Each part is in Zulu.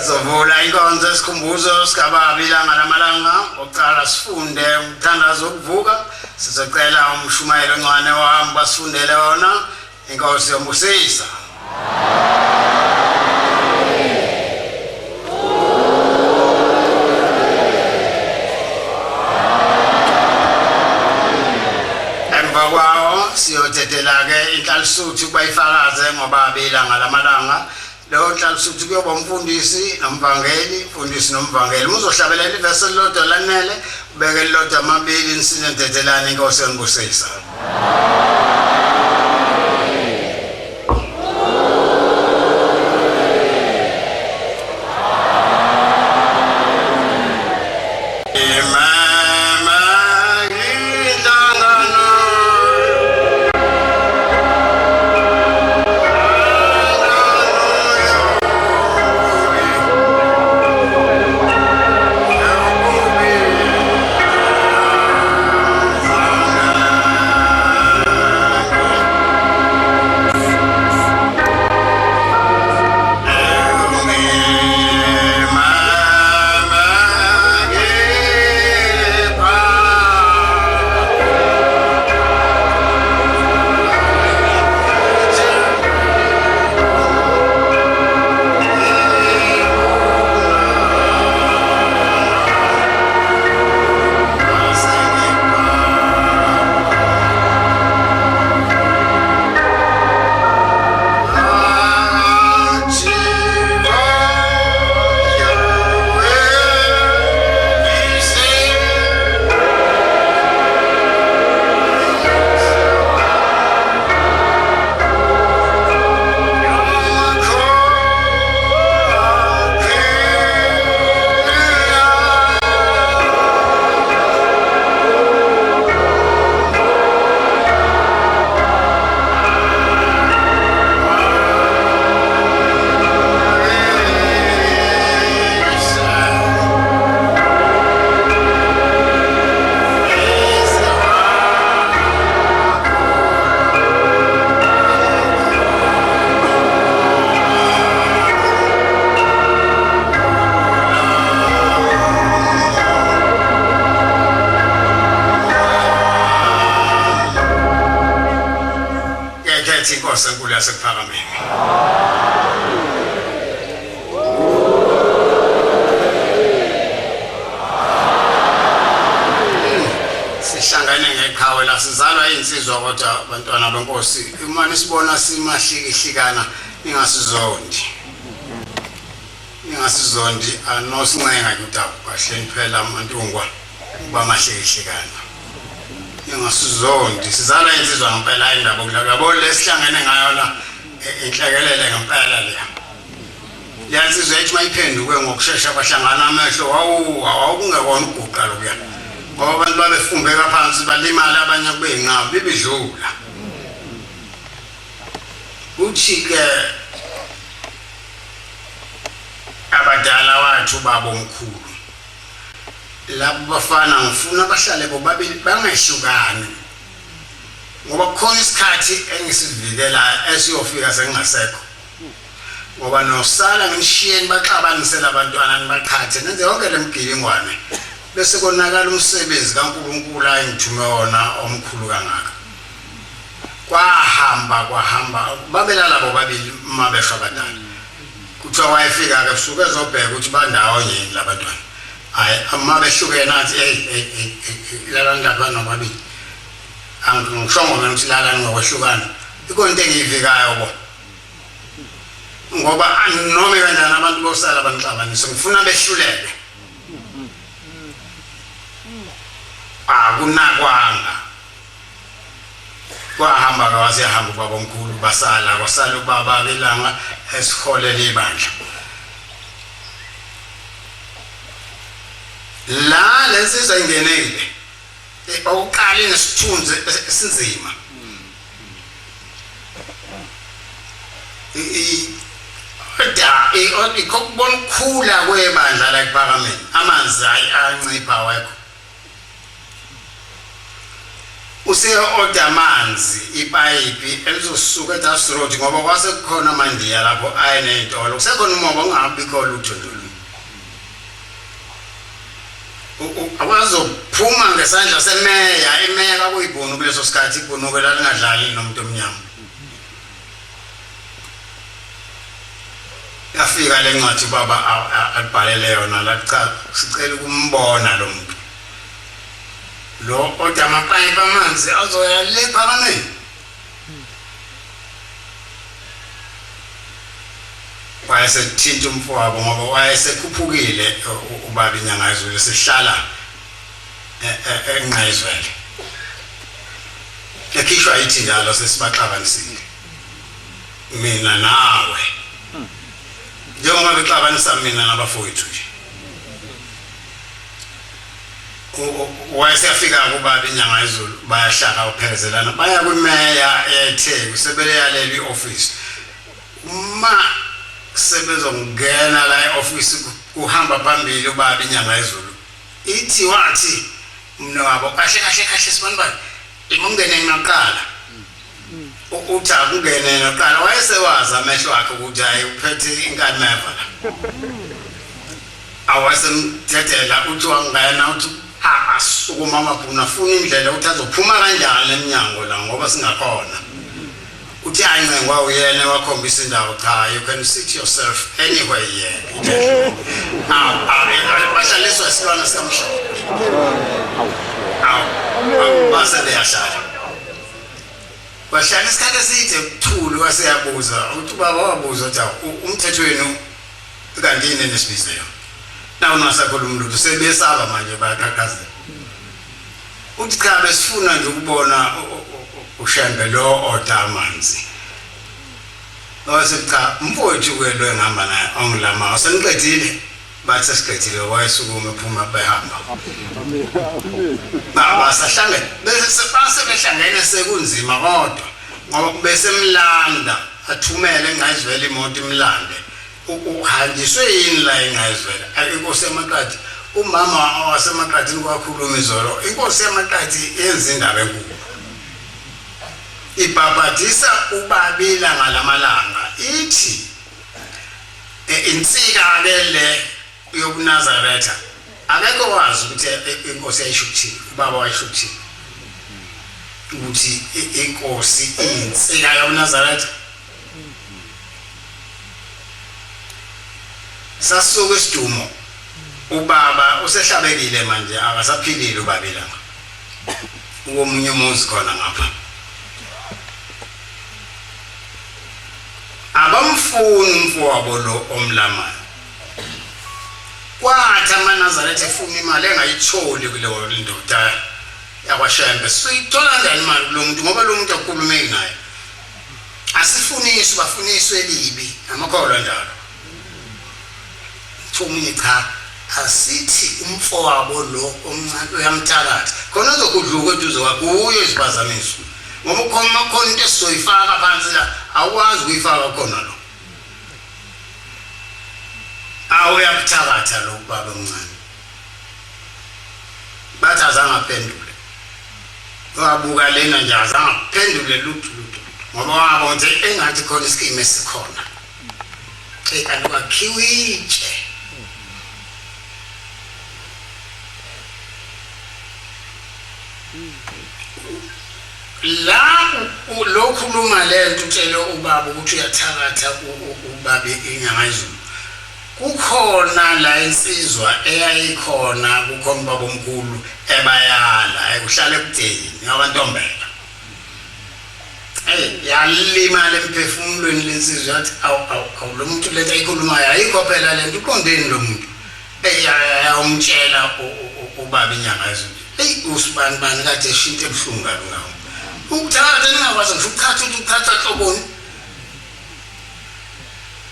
Sovula inkonzo esikhumbuzo sikababili ngalamalanga oqala sifunde umthandazo wokuvuka sizocela umshumayeli oncane wami basifundele wona inkosi yombusisa emva kwawo siyothetela ke inhlalisuthi bayifakaze ngoba ababili ngalamalanga lo nhlalisuthi kuyoba umfundisi nomvangeli umfundisi nomvangeli uzohlabelela ivesi elilodwa lanele ubeke elilodwa amabili nisinentethelana inkosi yonibusisa inkosi enkulu yasekuphakameni sihlangane ngeqhawe la sizalwa insizwa kodwa abantwana benkosi uma nisibona simahlikihlikana ningasizondi anosincenga kutaba kahle phela amantungwa bamahlikihlikana ngasizondi sizala insizwa ngempela indaba kulabo lesihlangene ngayo la inhlekelele ngempela le yansizwe ethi mayiphenduke ngokusheshsha kwahlangana amehlo awukungekona uguqa lokuya ngoba abantu babefumbeka phansi balimala abanye kubeyinqaba bibidlula uthi ke abadala wathu babo omkhulu labo bafana ngifuna bahlale bobabili bangahlukani ngoba khona isikhathi engisivikela esiyofika sengasekho ngoba nosala ngishiyeni baxabanisela abantwana nibaqhathe nenze yonke lemgilingwane bese konakala umsebenzi kaNkulunkulu ayingithume wona omkhulu kangaka kwahamba babelala bobabili mabesha abadala kuthiwa wayefika ke suke ezobheka ukuthi bandawo yini labantwana hayi ama behlukene athi lala ndaba nobabili angisho mina ukuthi lala ngokwehlukana ikonto engiyivikayo bo ngoba noma kanjani abantu bosala banixabanisa ngifuna behluleke akunakwanga kwahamba kwasihamba ubaba omkhulu kwasala ubaba belanga esiholela ibandla la lesizwe ingenile awuqali nesithunzi esinzima ikokubona ukukhula kwebandla la ePhakameni amanzi ayancipha wekho use-order amanzi ipayipi elizosuka eDasrot ngoba kwase kukhona amandiya lapho ayinentolo kusekhona umoba ungabikho lutho awazophuma ngesandla semeya imeya kakuyibhunu kuleso sikhathi ibhunu belalingedlali nomuntu omnyama yafika lencwadi baba alibhalele yona la cha sicela ukumbona lo muntu lo odamaqayi bamanzi azoya le phakameni wayesethinta umfowabo ngoba wayesekhuphukile ubaba inyanga yezulu sihlala enqayizwele yakhishwa ithi njalo sesibaxabanisile mina nawe njengoba bexabanisa mina nabafowethu nje wayesefika kubaba inyanga yezulu bayahlaka uphelezelana baya kwimeya eTheku sebeleyalela ioffice uma sebezongena la eoffice uhamba phambili ubaba inyanga yezulu ithi wathi mna wabo kahle sibonibani imungene ngaqala uthi akungene ngaqala wayesewaza amehlo akhe ukuthi hayi uphethe inkani meva la awasemthethela uthi wangena uthi asukuma amabhunu afuna indlela ukuthi azophuma kanjani eminyango la ngoba singakhona uthi ayingcengwa uyena wakhombisa indawo cha you can sit yourself anywhere here bahlaliswa isilwana sikamhlaba base beyahlala bahlala isikhathi eside kuthulu waseyabuza uthi baba wabuza ukuthi umthetho wenu kanti yini nesibizelo nawo nasakhuluma lutho sebesaba manje bayaqhaqhazela uthi cha besifuna nje ukubona ushembe lo odamanzi wasecha mfowethu kwelo engihamba naye ongilama waseniqedile bathi sesiqedile wayesukuma ephuma behamba baba sahlangene bese behlangene sekunzima kodwa ngoba bese mlanda athumele engayizwela imoto imlande uhanjiswe yini la engayizwela inkosi yamaqadi umama wasemaqadini kwakhuluma izolo inkosi yamaqadi yenza indaba enkulu ibhabhadisa ubabila ngalamalanga ithi insika ke le yokuNazaretha akekho wazi ukuthi inkosi yayishukuthile ubaba wayishukuthile ukuthi inkosi insika yokuNazaretha sasuka esidumo ubaba usehlabekile manje akasaphilile ubabila ukomunye umuzi khona ngapha abamfuni umfowabo lo omlamayo kwathi amaNazaretha efuna imali engayitholi kuleyo ndoda yakwaShembe siyithola njani imali kulo muntu ngoba lo muntu akhulumeki naye asifuniswe bafuniswe libi amakholwa njalo thomunye cha asithi umfowabo lo omncane uyamthakatha khona uzokudluka eduze kwakhe uyo isiphazamiso ngoba khona into esizoyifaka phansi la awukwazi ukuyifaka khona lo awuyakuthakatha lo baba omncane bathi azangaphendule wabuka lena nje azangaphendule lutho ngoba wabo nje engathi khona isikime esikhona kanti kwakhiwe itshe la lokhuluma lento utshela ubaba ukuthi uyathakatha ubabe inyanga yezulu kukhona la insizwa eyayikhona kukhona ubaba omkhulu ebayala ekuhlala ebudeni abantombela yalimala emphefumulweni lensizwa yathi awu lo muntu lento ayikhulumayo ayikho phela lento uqondeni lo muntu umtshela ubaba inyanga yezulu usibani bani kade eshinto ebuhlungu ngawo ukuthatha ningakwazi ngisho ukuthatha hloboni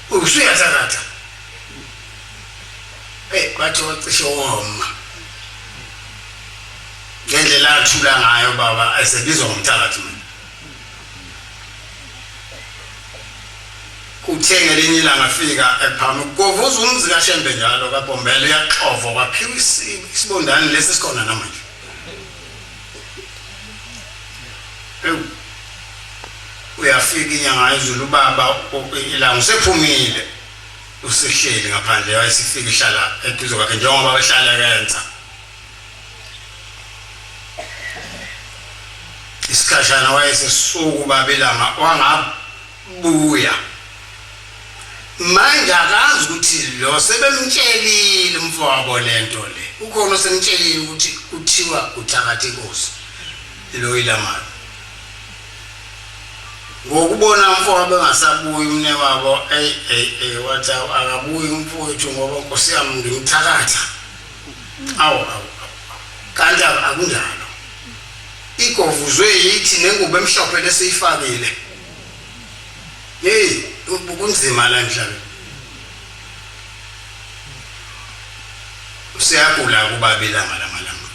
usuyathakatha bathi wacishe woma ngendlela athula ngayo baba esebizwa ngomthakathi mina kuthe ngelinye ilanga afika ephama ukuvuza umzi kaShembe njalo kaBombela uyaxova kwakhiwa isibondane lesi sikhona namanje uyafika inyanga yezulu ubaba ilanga usephumile usehleli ngaphandle wayesifika ihlala eduze kwakhe njengoba behlala kenza isikhashana wayesesuku babelanga wangabuya manje akazi ukuthi lo sebemtshelile umfowabo lento le ukhona semtshelile ukuthi kuthiwa uthakathe inkosi lo ilamali ngokubona umfowabo engasabuyi umne wabo wathi akabuyi umfowethu ngoba inkosi yami ngimthakatha awu kanti akunjalo igovuzwe yithi nengubo emhlophe lesiyifakile hey kunzima la emhlabeni usiyagula kubabelanga lamalanga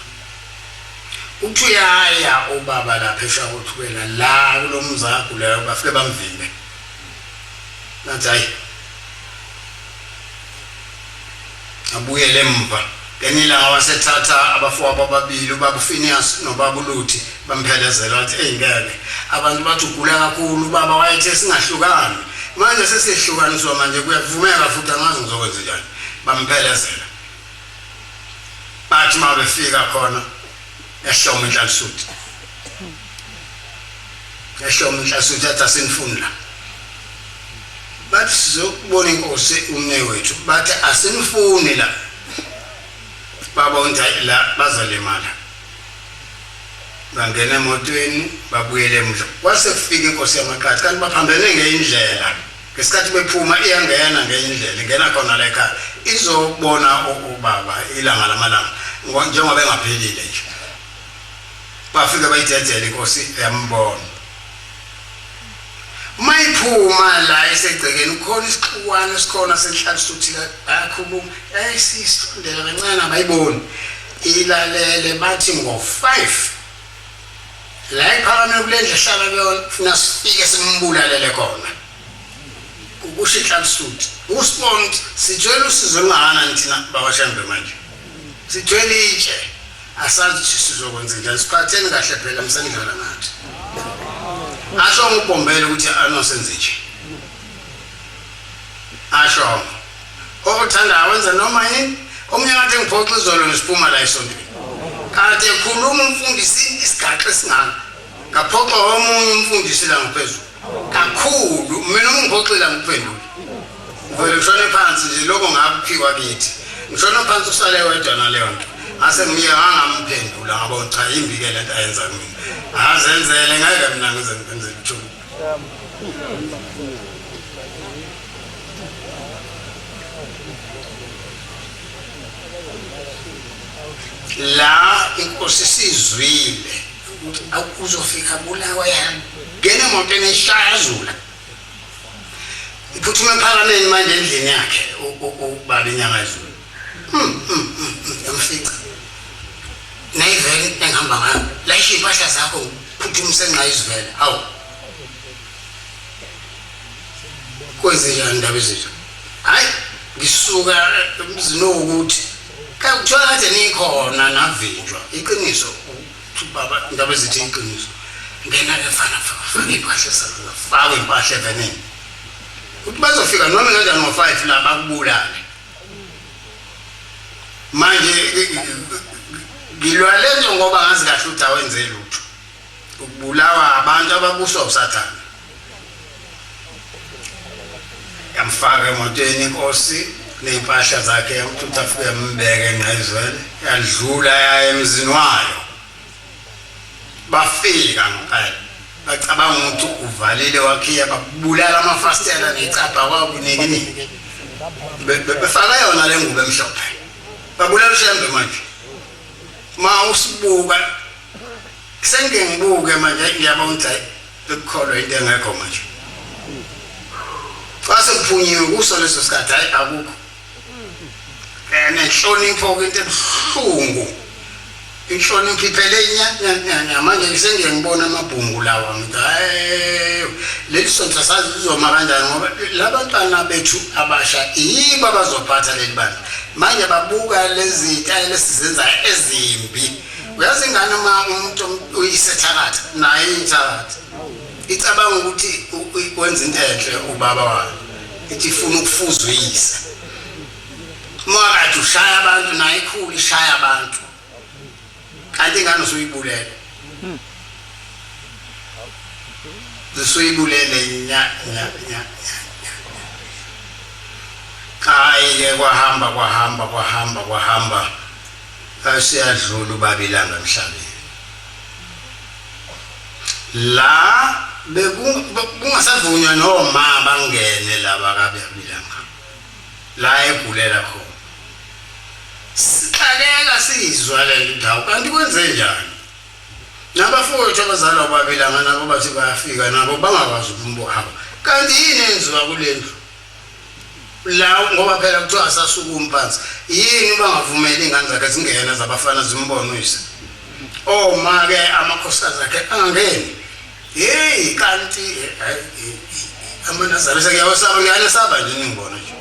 uthi uyaya ubaba lapha eshakuthwela la kulomzakho leyo bafike bamvimbe nathi hayi abuyele emva kenilanga wasethatha abafowabo ababili ubaba uFinias nobaba uLuthi bamphelezela wathi ngeke abantu bathi ugula kakhulu ubaba wayethe singahlukani manje sesihlukaniswa manje kuyavumeka futhi angazi ngizokwenza njani bamphelezela bathi mabefika khona eShoma eNhlanhlusuthi athi asinifuni la bathi sizokubona inkosi umnewethu bathi asinifuni la baba untayi la bazalemala bangena emotweni babuyele emva kwase kufika inkosi yamaqhathi kanti baphambene ngeindlela ngesikhathi bephuma iyangena ngeindlela ingena khona la ekhaya izobona ubaba ilanga lamalanga njengoba engaphelile nje bafika bayidedele inkosi yambona mayiphuma la esegcekeni khona isixukwani esikhona senhlanhlusuthi la ayakhuluma sisondela kancane abayiboni ilalele bathi ngo5 la iphakame kulendle hlala kuyona ufuna sifike simbulalele khona ukusho inhlanhlusuthi usibona sijwela usizo lungahana thina bawashambe manje sijwela itshe asazi sizokwenza njani siphatheni kahle phela msendlela ngathi asho ngibhombele ukuthi anosenze nje asho okuthanda wenza noma yini omnye ngathi ngiphoxa izolo nesiphuma la esontweni kanti ekhuluma umfundisi isigaxa esingaka ngaphoxa omunye umfundisi la ngaphezulu kakhulu mina ngiphoxela ngiphendula ngivele ngishone phansi nje lokho ngaphiwa kithi ngishona phansi usale wedwa naleyo nto ase ngiye ngangamphendula ngabo cha imbike lento ayenza mina azenzele ngeke mina ngize ngenze lutho la inkosi sizwile uzofika bulawa yami ngene emotweni eshayazula iphuthume ephakameni manje endlini yakhe ubaba inyanga ezulu yamfica nayivele engihamba ngayo la ishipahla zakho phuthumise nqa izivele hawu kwenze njani indaba ezinje hayi ngisuka emzini ukuthi kuthiwa kade nikhona navinjwa iqiniso baba indaba ezithi iqiniso ngena lefana faka impahla sakho faka impahla evenini uthi bazofika noma kanjani ngo5 la bakubulale manje ngilwale nje ngoba ngazi kahle ukuthi awenze lutho ukubulawa abantu ababuswa usathana yamfaka emotweni inkosi neimpahla zakhe yamthutha afike yambeke engayizwele yadlula yaya emzini wayo bafika ngempela bacabanga ukuthi uvalile wakhiya babulala amafastela necapha kwabo nekinini befaka yona le ngubo emhlophe babulala ushembe manje ma usibuka sengeke ngibuke manje ngiyabona ukuthi bekukholwa into engekho manje fase kuphunyiwe kuso leso sikhathi hayi akukho nenhlonipho into ebuhlungu inhlonipho iphele inyanya manje ngisengeke ngibona amabhungu lawa hayi leli sonto sazi lizoma kanjani ngoba labantwana bethu abasha yibo abazophatha leli bandla manje babuka lezi zitayile esizenza ezimbi uyazi ingane uma umuntu uyisethakatha naye ithakatha icabanga ukuthi wenza into enhle ubaba wayo ithi ifuna ukufuza uyise makathi ushaya abantu naye ikhulu ishaya abantu kanti ingane usuyibulela zisuyibulele nya hayi kwahamba asiyadlula ubabilanga emhlabeni la bekungasavunywa noma bangene laba kaBabilanga la egulela khona siqaleka sizwa le ndawo kanti kwenze njani nabafowethu abazalwa kwaBabilanga nabo bathi bayafika nabo bangakwazi ukumbohamba kanti yini enziwa kulendlu la ngoba phela kuthiwa asasuka umphansi yini bangavumeli ingane zakhe zingena zabafana zimbone uyise make amakhosikazi akhe angangeni hey kanti amanazarese kuyawasaba ngiyane saba nje ngibona nje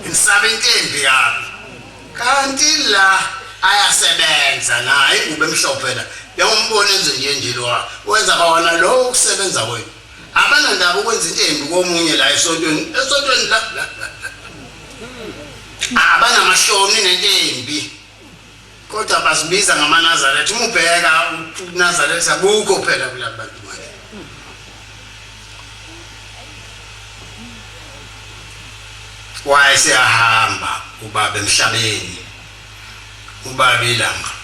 insabe intembi yapi kanti la ayasebenza naye ube emhlophe la yawombona enze nje lo wenza bawana lo ukusebenza kwenu abana ndaba ukwenza intembi komunye la esontweni la abana mashoni nentembi kodwa basibiza ngamaNazaretha umubheka uNazaretha abukho phela kula bantu manje wayesehamba ubaba emhlabeni ubabilanga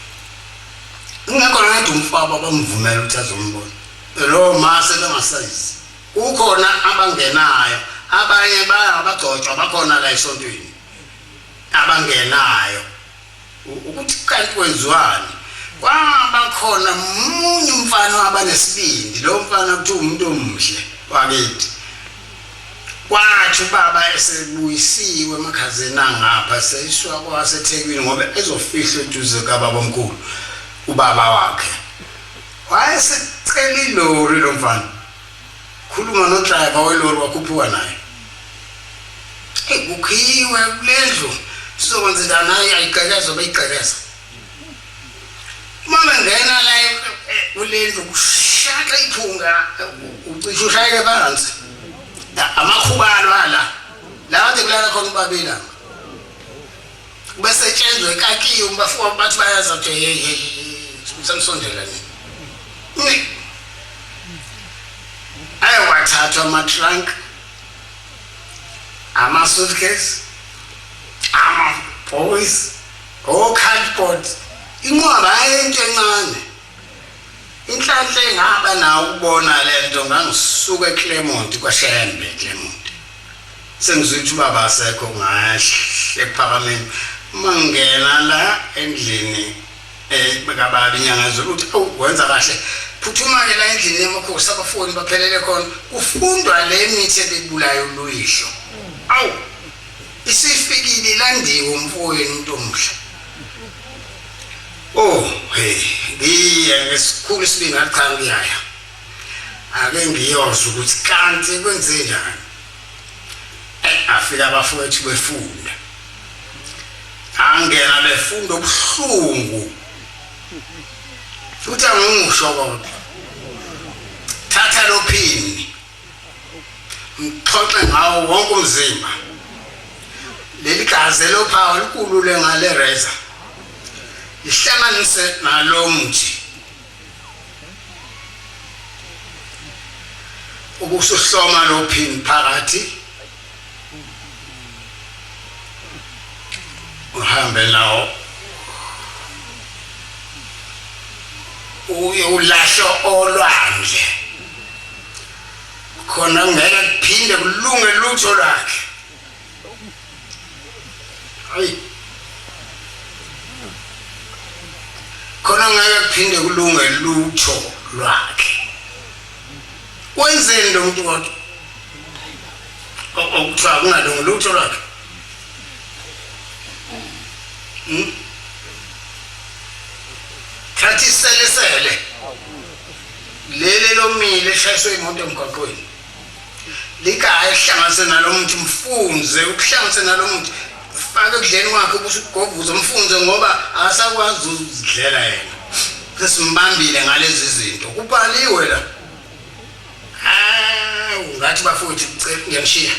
ngakho ngathi umfaba bamvumela ukuthi azombona lo mase bengasayizi ukhona abangenayo abanye bayabagcotshwa bakhona la esontweni abangenayo ukuthi kanti kwenziwani kwabakhona umunye umfana abanesibindi lo mfana kuthi umuntu omuhle wakithi kwathi ubaba esebuyisiwe emakhazeni angapha seyiswa kwaseThekwini ngoba ezofihla eduze kababa omkhulu ubaba wakhe wayesecela ilori lo mfana khuluma nodriver welori wakhuphuka naye ukhiwe kulendlu sizokwenza naye ayiqhekeza bayiqhekeza mama ngena la kulendlu kushaka iphunga ucishe ushayeke phansi amakhubalo la kade kulala khona uBabilanga bese tshenzwe ekakiyo umbafuwa bathi bayaza ukuthi hey samsondela ni ayewathatha ama-trunk ama-suitcase ama-boys o-cardboard inqwaba ayento encane inhlanhla engaba nawo ukubona lento ngangisuka eClermont kwaShembe eClermont sengizothi ubaba asekho ngahle ephakameni mangena la endlini bekababi inyanga zokuthi wenza kahle phuthuma ke la endlini emakhosi abafoni baphelele khona kufundwa le mithi ebebulayo loyisho isifikile ilandiwe umfowenu umuntu omuhle ngiye ngesikhulu isibinga cha ngiyaya ake ngiyozwa ukuthi kanti kwenze njani afika abafowethu befunda angena befunda obuhlungu futhi angisho kodwa thatha lo phini mxoxe ngawo wonke umzimba leli gazi lophawu likulule ngale reza ihlanganise nalo mthi ukusuhloma lo phini phakathi uhambe nawo uyulahlo olwandle khona ngeke kuphinde kulunge lutho lakhe hayi khona ngeke kuphinde kulunge lutho lwakhe wenzeni lo muntu kodwa okuthiwa kungalungi lutho lwakhe thathi selesele lele lomile eshayiswe imoto emgwaqweni likaya ehlanganise nalomuntu mfunze ukuhlanganise nalomuntu faka ekudleni wakhe ubusugovuza umfunze ngoba asakwazi uzidlela yena sesimbambile ngalezi zinto kubhaliwe la ungathi bafowethu ngiyanishiya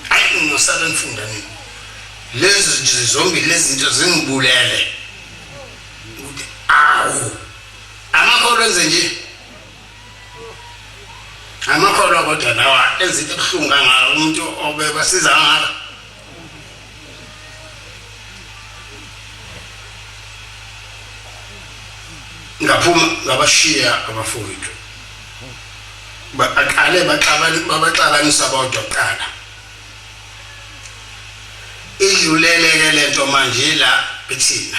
hayi ngosala ngifunda nini lezi zombili lezi zinto zingibulele ukuthi amakholwa enze nje amakholwa kodwa lawa enza into ebuhlungu kangaka umuntu obebasiza ngaka ngaphuma ngabashiya abafowethu baqale baxabanisa bodwa kuqala idluleleke lento manje la bethina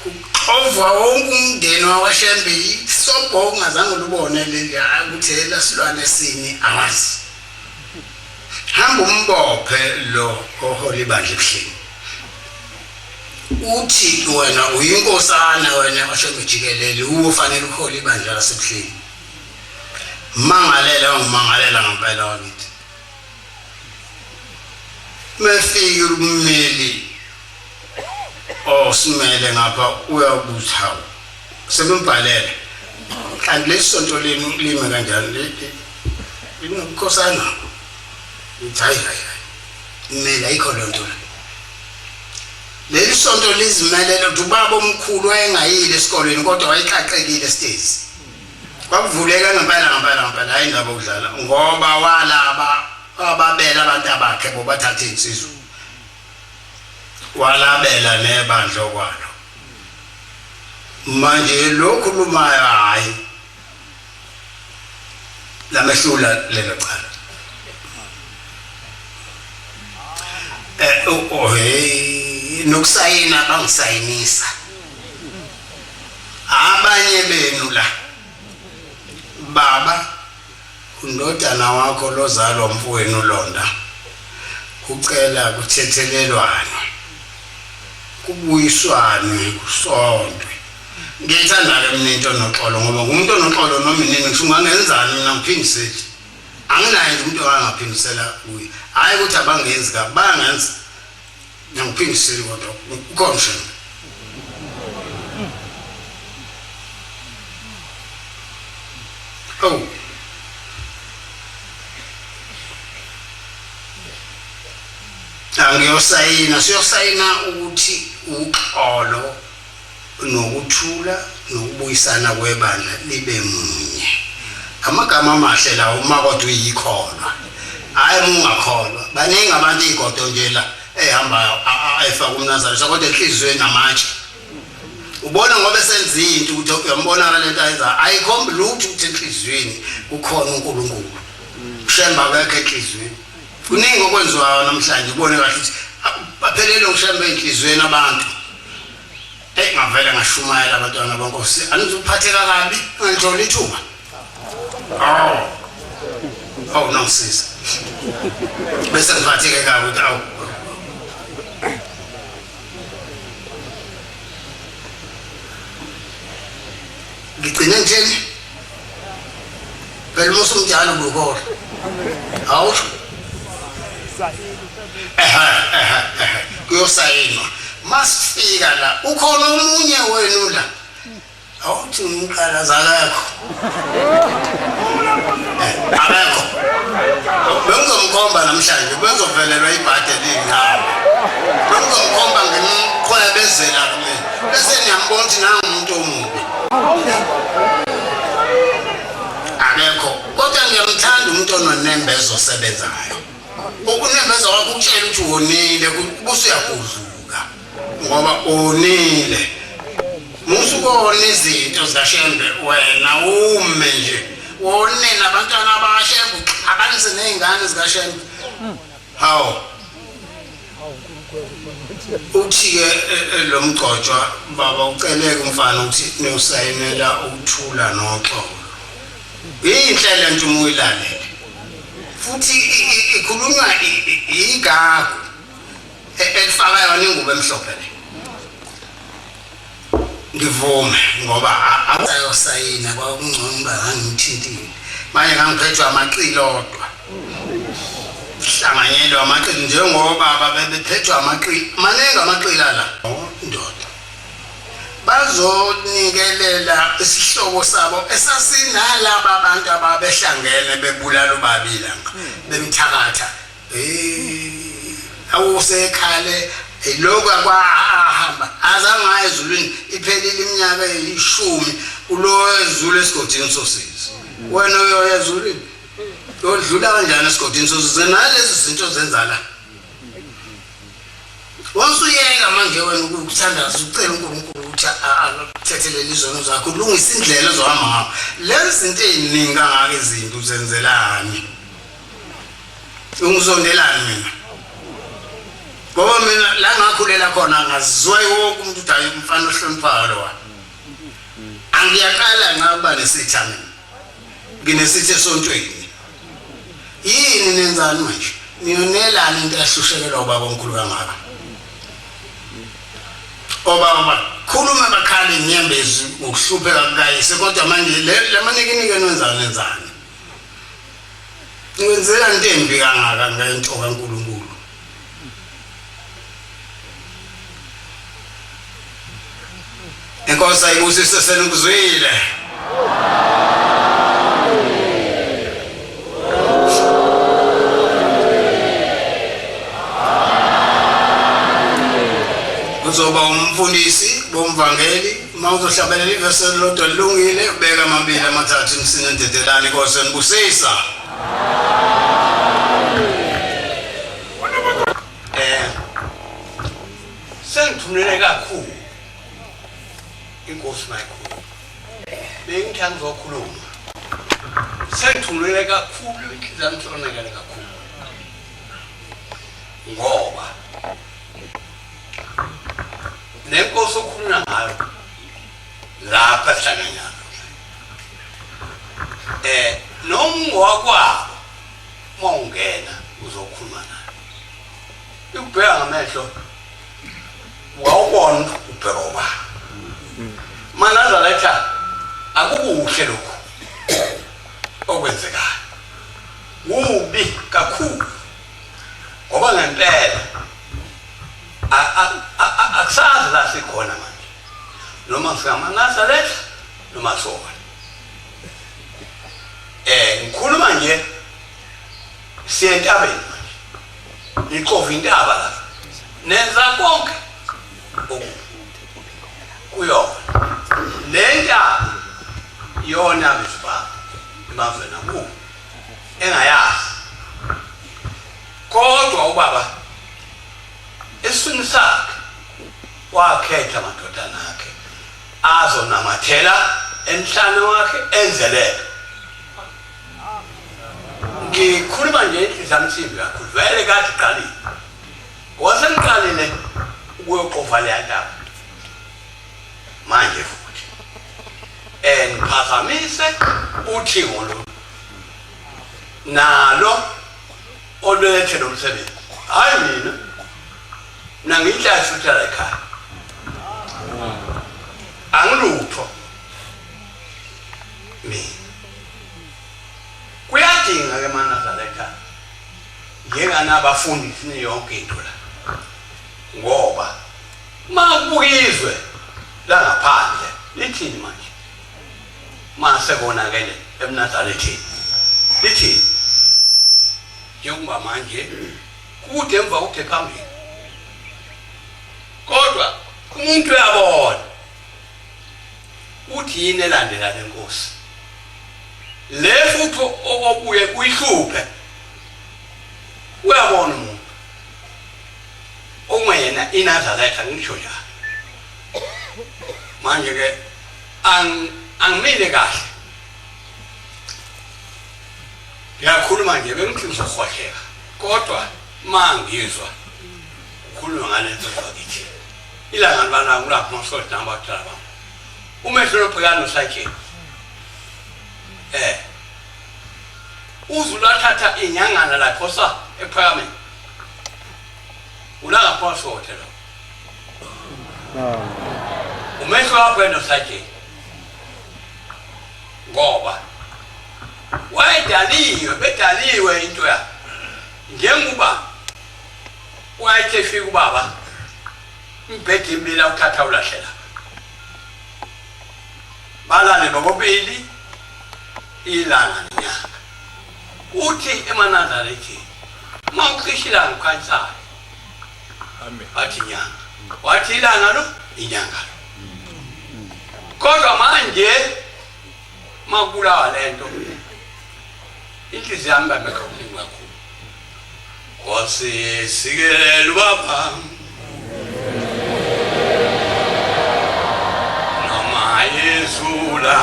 kuxova wonke umndeni wakwashembe sobho ungazange lubone leli akuthela silwane sini awazi hamba umbophe lo oholi bandla ebuhleni uthi wena uyinkosana wena washembe jikelele ufanele uholi bandla lasebuhleni mangalela ngempela wakithi mefika ummeli simele ngapha uyabuza sebembhalele kanti lesonto lime kanjani linobukhosana hayi imela ayikho lonto leli sonto lizimelele ukuthi ubaba omkhulu wayengayile esikolweni kodwa wayixaxekile stage kwakuvuleka ngempela hayi indaba okudlala ngoba walaba ababela abantu abakhe bobathatha insizwe walabela nebandla kwalo manje lokhulumayo hayi lamehlula lelo cala nokusayina bangisayinisa abanye benu la baba undodana wakho lozalwa umfowenu Londa kucela kuthethelelwana kubuyiswane kusondwe ngiyithanda ke mina into noxolo ngoba ngumuntu onoxolo noma nini ngisho ngangenzani mina ngiphindiseli anginayo umuntu angaphindisela kuye hayi ukuthi abangenzi ka bangenza ngiphindiseli kodwa ukhonsha siyosayina ukuthi uxolo nokuthula nokubuyisana kwebandla libe munye amagama amahle lawo uma kodwa uyikholwa hayi ungakholwa baningi abantu igodo nje la ehamba ayifaka umnazari kodwa enhlizweni namatshe ubona ngoba esenza into ukuthi uyambona lento ayenza ayikhombi lutho ukuthi enhlizweni kukhona uNkulunkulu ushemba kwakhe enhlizweni kuningi okwenziwayo namhlanje ubone kahle ukuthi baphelele ushemba enhlizweni abantu ngavele ngashumayela abantwana bonkosi anizuphatheka kabi ngithola ithuba nonsense bese ngiphatheke kabi ukuthi ngigcine njeni phela musumjalo bukho kuyosayinwa masifika la ukhona omunye wenu la awuthi umqala zakho abekho bengizomkhomba namhlanje bengizovelelwa ibhade lingqaba bengizomkhomba ngimqhwebezela kumina bese niyambona ukuthi nangumuntu omubi abekho kodwa ngiyamthanda umuntu ononembezo osebenzayo ukunembezo wakho ukutshela ukuthi wonile busuyagudluka ngoba onile musukona izinto zikaShembe wena ume nje wone nabantwana bakaShembe abanise nezingane zikaShembe hawo uthi ke lo mgcojwa baba uceleke umfana ukuthi niyosayinela ukuthula noxolo inhlelo nje umuyilalele futhi ikhulunywa igagu elifaka yona ingubo emhlophe le ngivume ngoba awusayosayina kwakungcono bangithintile manje ngangiphethwe amaqilodwa hlanganyelwa amaqili njengoba bebephethwe amaqili maningi amaqila la ndoda bazonikelela isihlobo sabo esasinalaba abantu ababehlangene bebulala ubabila bemthakatha awusekhale Lokho akwahamba azange ezulwini iphelile iminyaka eyishumi ulo ezulu esigodini sosizi wena uyoya ezulwini yodlula kanjani esigodini sosizi nalezi zinto zenza la wasuyeka manje wena ukuthandaza ucela uNkulunkulu ukuthi akuthethelele izono zakho ulungise indlela ozohamba ngayo lezi zinto eziningi kangaka izinto uzenzelani ungizondelani mina ngoba mina la ngakhulela khona ngazizwa wonke umuntu uthi ayi umfana ohloniphayo lo angiyaqala ngaba nesitha mina nginesithe esontweni yini nenzani manje niyonelana into yahlushekelwa ubaba omkhulu kangaka obaba khuluma bakhali inyembezi ngokuhlupheka kukayise kodwa manje le manekinike nenzani ngenzela into embi kangaka ngento kaNkulunkulu Enkosi ayibusise senukuzwile uzoba umfundisi bomvangeli mawuzohlabelela ivesi lodwa lilungile ubeka amabili amathathu imsini endedelane Nkosi enibusisa sengithumele kakhulu Inkosi mayikhulu bengithanda ukukhuluma sengithumele kakhulu inhliziyo yami kakhulu ngoba nenkosi okhuluma ngayo lapha sihlanganyana noma wakwabo mawungena uzokhuluma naye ukubheka ngamehlo wawubona ubheroba manaza letha akukuhle lokho okwenzekayo ubi kakhulu ngoba ngempela akusazi la sikhona manje noma singamaNazaretha noma sona ngikhuluma nje siyentabeni manje iqova intaba la nenza konke kuyona lenta yona bisibaba emazweni aku engayazi kodwa ubaba esifuni sakhe wakhetha amadodana akhe azonamathela emhlane wakhe enzelele ngikhuluma nje izamsimbi kakhulu vele kathi qalile wasengiqalile ukuyoqova le ndaba manje futhi ngiphazamise uthingo lo nalo olwethe lo msebenzi hayi mina ngiyihlashe uthala ekhaya angilutho mina kuyadinga ke maNazaretha njenganabafundi sine yonke into la ngoba makubukizwe la ngaphandle lithini manje mase konakele eMnazarethini lithini njengoba manje kude emva kude phambili kodwa umuntu uyabona uthi yini elandela lenkosi le futhi obuye kuyihluphe uyabona umuntu ongwena iNazaretha ngisho njalo manje ke angimile kahle ngiyakhuluma nje bengithi ngizohohleka kodwa mangizwa ukhuluma ngalento zakithi ilanga libana ngulapho masokho namba kutshala bami umehlo lobhekano sakhe uzulathatha inyangana lapho sa ephakame ulanga phansi hotel umehlo wakho nosakhe ngoba bedaliwe into ya njengoba wayethe fika ubaba imphethe imila ukuthatha ulahlela balale bobabili ilanga nenyanga uthi eManazaretha mawuqishila ngikhansayo athi inyanga wathi ilanga lo inyanga kodwa manje makubulawa lento inhliziyo yami bamekhokuningi kakhulu Nkosi sikelela ubaba noma yezula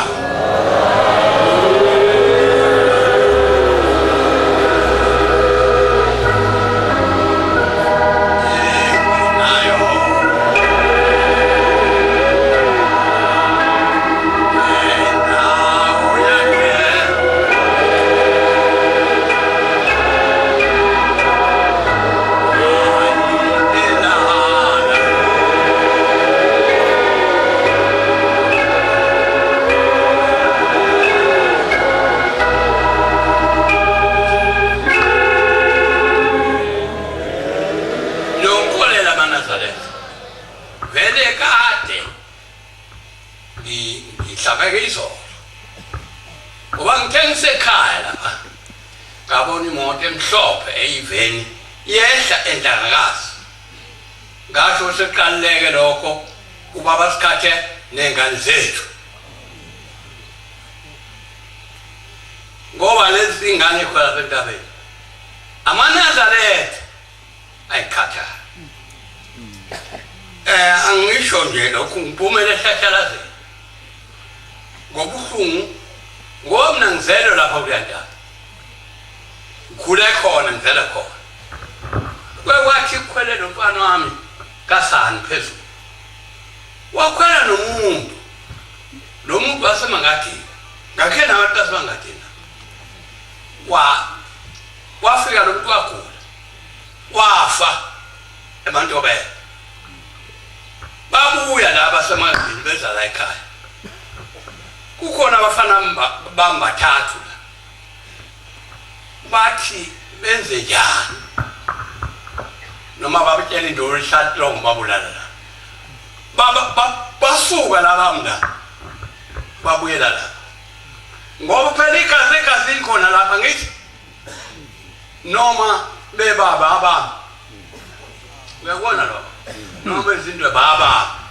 ngabona imoto emhlophe eyiveni yehla endangakazi ngasho seqaleke lokho ubaba sikhathe nengane zethu ngoba lezi ingane khona entabeni amanazareth ayikhatha angisho nje lokhu ngiphumele ehlathalaze ngobuhlungu ngoba mina ngizelo lapha kuyanda khule khona ngizela khona kwathi kukhwele nomfana wami kasani phezulu wakhwela nomuntu lo muntu wasemangathi ngakhe nabantu basemangathina wafika lo muntu wagula wafa eMantobela babuya la basemangathini beza la ekhaya kukhona abafana bambathathu bathi benze njani noma babutshela indoro ishatlong babulala basuka laba mna babuyela la ngoba phela igazi khona lapha ngithi noma bebaba abami uyabona lo noma izinto baba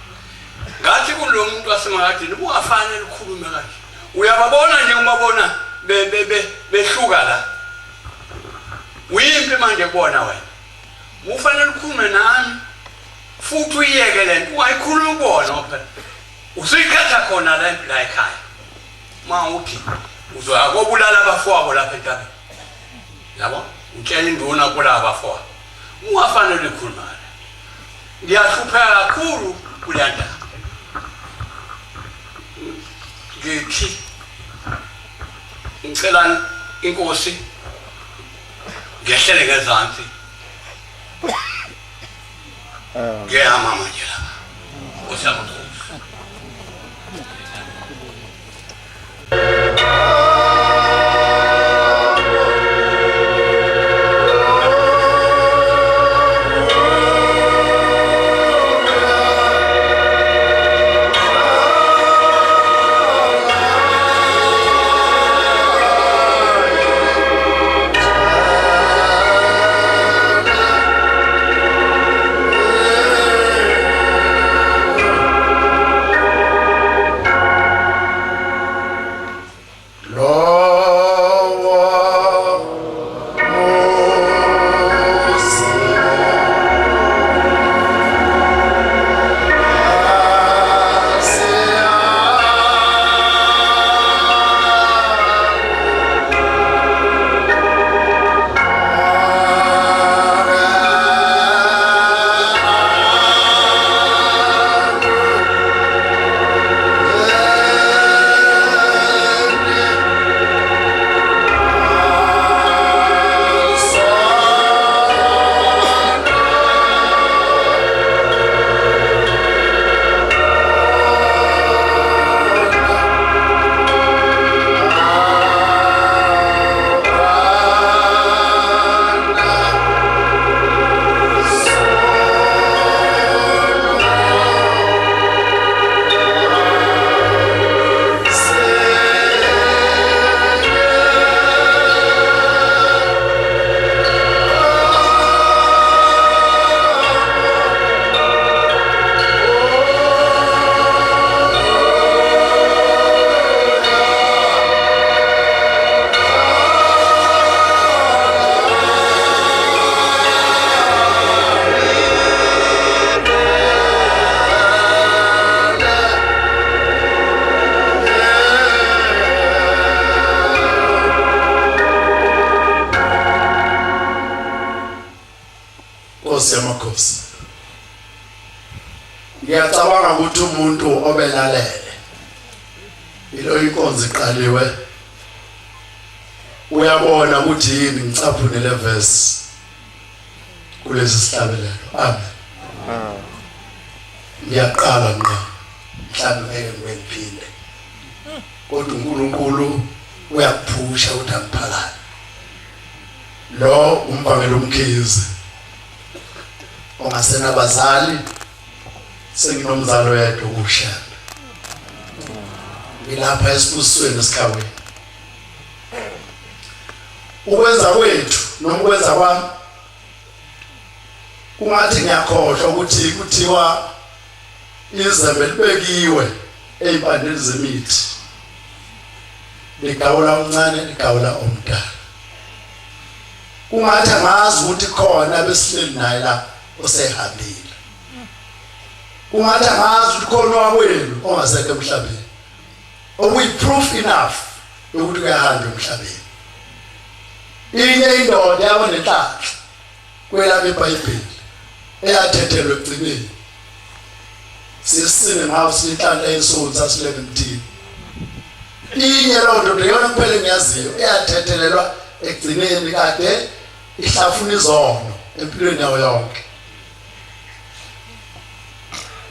ngathi kulo muntu wasemangathini ungafanele ukukhuluma kanje uyababona nje ungabona behluka la uyimpi manje kubona wena ufanele ukukhulume nami futhi uyeke lento ungayikhuluma ubona phela usuyikhatha khona la ekhaya mawuthi uzoya kobulala abafowabo lapha entabeni yabo utshela induna kulaba abafowabo ungafanele ukukhuluma ngiyahlupheka kakhulu kulanda ngithi ngicela inkosi ngehlele ngezansi ngiyama manje lapha usamukho Nkosi yamakhosi. Ngiyacabanga ukuthi umuntu obelalele ilo inkonzo iqaliwe uyabona ukuthi yini ngicaphunele verse kulesi sihlabelelo. Amen. Ngiyaqala ngqa mhlawumbe ngeke ngiphinde. Kodwa uNkulunkulu uyakuphusha ukuthi angiphakade. Lo umbangela umkhizi ongasena abazali senginomzalo yedwa ukushaya. Ngilapha esibusweni sikawe. Ukwenza kwethu noma ukwenza kwami kungathi ngiyakhohlwa ukuthi kuthiwa izembe libekiwe ezibandeni zemithi. Ligawula omncane ligawula omdala. Kungathi angazi ukuthi khona besileli naye la osehambile. Kungathi angazi ukuthi khona wakwenu ongasekho emhlabeni. We proof enough ukuthi kuyahamba emhlabeni. Inye indoda yabona inhlanhla kwelapha eBhayibheli eyathethelwa egcineni. Sisine ngawo sinhlanhla esonza silemntini. Inye lo ndoda yona kuphela ngiyaziyo eyathethelelwa egcineni kade ihlafuna izono empilweni yawo yonke.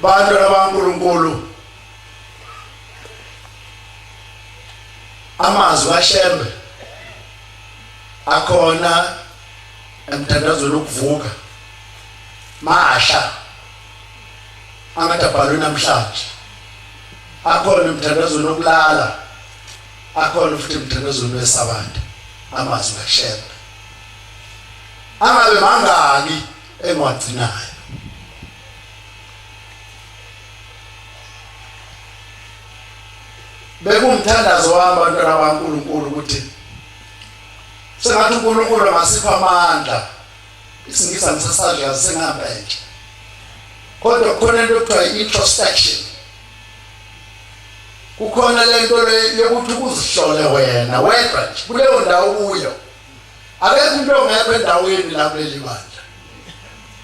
Bantu baNkulunkulu amazwi kaShembe akhona emthandazweni wokuvuka masha angadabhalwe namhlanje. Akhona emthandazweni wokulala, akhona futhi emthandazweni wesabatha. Amazwi kaShembe angabe mangaki engwagcinayo. Bekumthandazo wami bantwana baNkulunkulu ukuthi sengathi uNkulunkulu angasipha amandla isingisa ngisasadla sengihamba nje. Kodwa kukhona into ekuthiwa introspection. Kukhona lento yokuthi ukuzihlole wena wedwa nje kuleyo ndawo kuyo. Akekho umuntu ongekho endaweni la kuleli bandla.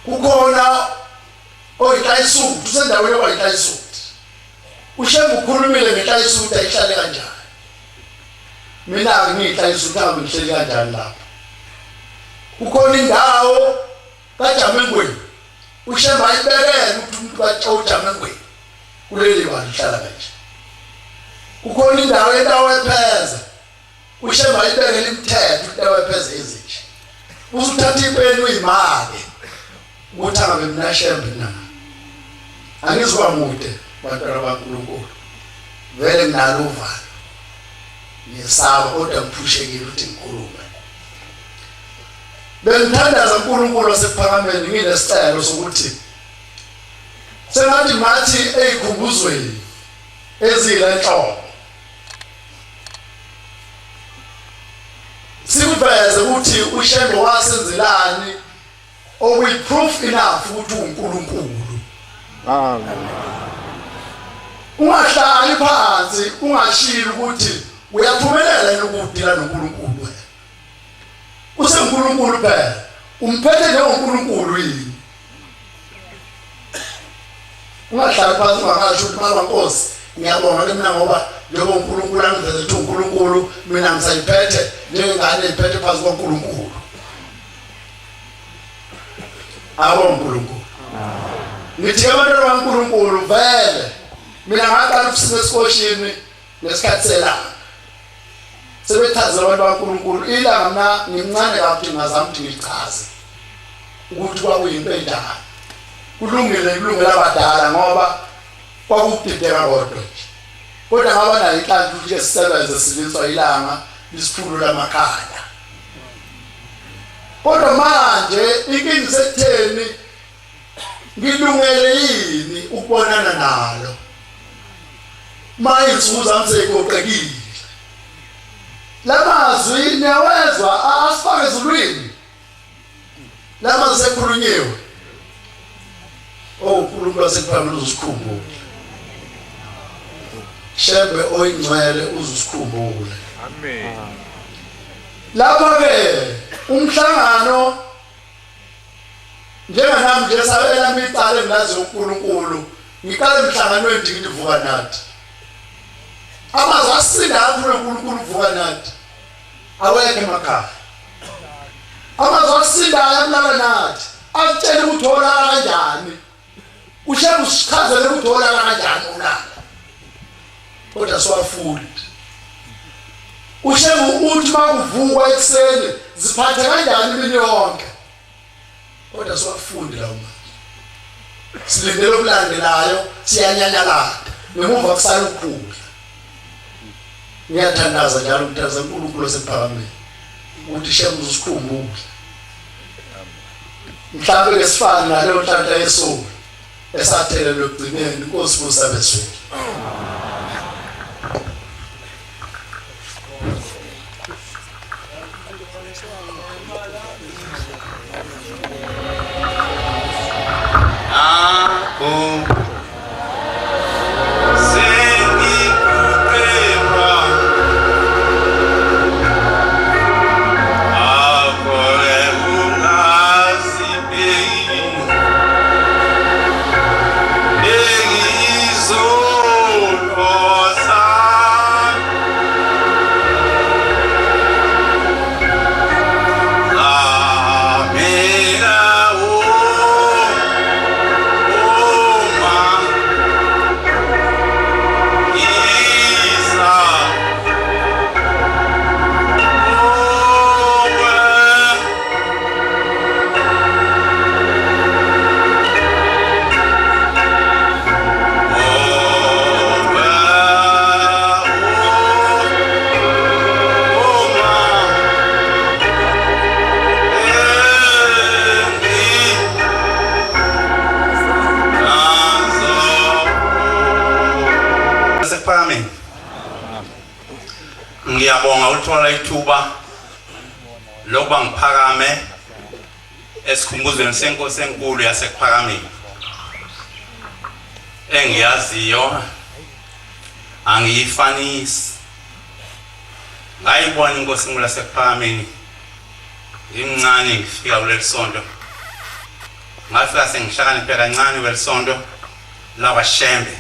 Kukhona oyitayisuthi usendaweni oyitayisuthi. Ushembe ukhulumile ngetayisuthi ayihlale kanjani. Mina ngiyitayisuthi nami ngihleli kanjani lapha. Kukhona indawo kaJamengweni. Ushembe ayibekele ukuthi umuntu kaJamengweni kuleli bandla hlala kanje. Kukhona indawo epheza. Ushembe ayibekele imithetho indawo epheza ezinje. Usuthatha ipeni uyimake ukuthi angabe mina Shembe na. Angizwa mude bantwana baNkulunkulu. Vele nginalo uvalo. Ngiyesaba kodwa ngiphushekile ukuthi ngikhulume. Bengithandaza uNkulunkulu wasephakameni nginesicelo sokuthi sengathi ngathi eyikhumbuzweni ezile enhloko. Sikuveze ukuthi uShembe wasenzelani okuyi-proof enough ukuthi uNkulunkulu. Amen. Ungahlali phansi ungashilo ukuthi uyaphumelela ukudila noNkulunkulu. USenkulunkulu phela umphethe njengoNkulunkulu yini. Ungahlali phansi ungasho ukuthi mama Nkosi ngiyabonga mina ngoba njengoba uNkulunkulu angiveze ukuthi uNkulunkulu mina ngisayiphethe njengengane iphethe phansi kwaNkulunkulu. uNkulunkulu. Ngithi abantwana baNkulunkulu vele mina ngaqala ukusika esikoshini nesikhathi selanga. Sebethazela abantu baNkulunkulu ilanga mina ngimncane kabi ngazama ukuthi ngichaze ukuthi kwakuyinto endala. Kulungile abadala ngoba kwakudideka kodwa. Kodwa ngaba nayo inhlanhla ukuthi ke sisebenze silinzwa ilanga lisiphulu lamakhaya. Kodwa manje inkingi sekutheni ngilungele yini ukubonana nalo. Maye insuku zami seyikoqekile. Lamazwi niyawezwa asifake ezulwini. Lamazwi sekhulunyiwe. uNkulunkulu wasephakeme uzikhumbule. Shembe oyingcwele uzikhumbule. Amen. Lapha ke umhlangano njenganami nje sabela micala engilazi uNkulunkulu ngiqale emhlanganweni ndivuka nathi amazwi asinda aphula uNkulunkulu uvuka nathi awekho emakhaya amazwi asinda ayamlala nathi akutshela ukuthi uthola kanjani ushaya usichazele ukuthi uthola kanjani ulala kodwa siwafunda ushaya uthi makuvukwa ekseni ziphathe kanjani imini yonke kodwa siwafundi lawo silindele ukulandelayo siyanyanyalala ngemuva kusala ukukhula ngiyathandaza njalo umthandaza uNkulunkulu osephakameni ukuthi shemu usikhumbule mhlawumbe kesifana naleyo nhlanta yesulu esathelelwe ekugcineni inkosi kusabezweni ngiyabonga uthola ithuba lokuba ngiphakame esikhumbuzweni senkosi enkulu yasekuphakameni engiyaziyo angiyifanisi ngayibona inkosi enkulu yasekuphakameni imncane ngifika kuleli sonto ngafika sengishakaniphe kancane kuleli sonto labaShembe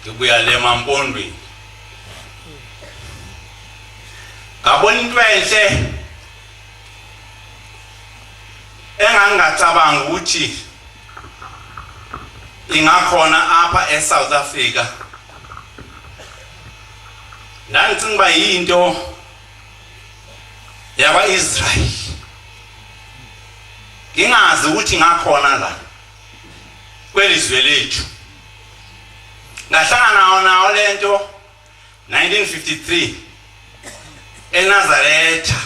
ngibuya le Mampondweni ngabona into enhle engangacabanga ukuthi ingakhona apha eSouth Africa nangicinga uba yinto yakwa-Israel ngingazi ukuthi ngakhona la kwelizwe lethu ngahlangana nawo lento 1953 eNazaretha